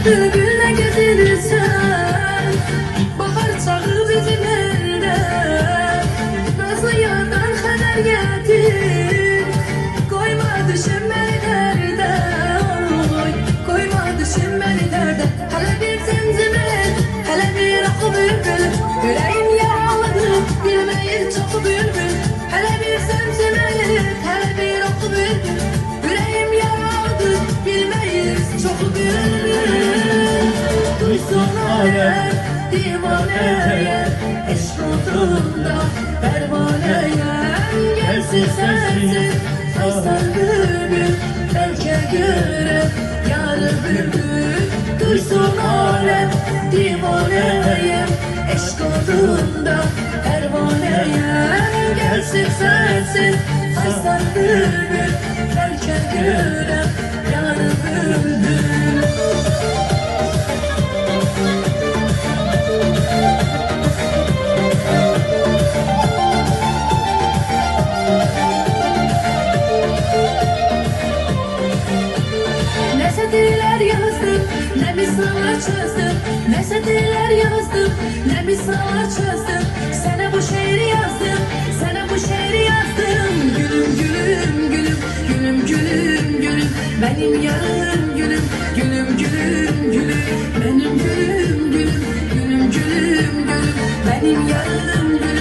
bülbülle getirirsen bahar çağı bizim elde. Nazlı yardan haber getir, koyma düşünmeni derde. Oy, koyma düşünmeni derde. Hele bir zemzem et, hele bir akı bülbül. Yüreğim yaralıdır, bilmeyir çok bülbül. Hele bir zemzem et, hele bir akı bülbül. Yüreğim yaralıdır, bilmeyir çok bülbül. Duysun alem divaneye, eşk olduğunda pervaneye. Gelsin sensin Aysel bülbül, belki göre yarı bülbül. Duysun alem divaneye, eşk olduğunda pervaneye. Gelsin sensin Aysel bülbül, belki göre yarı bülbül. Ne satırlar yazdım, ne misallar çözdüm. Ne satırlar yazdım, ne misallar çözdüm. Sana bu şiiri yazdım, sana bu şiiri yazdım. Gülüm gülüm gülüm, gülüm gülüm gülüm. Benim yarım gülüm, gülüm gülüm gülüm. Benim gülüm gülüm, gülüm gülüm gülüm. Benim yarım gülüm.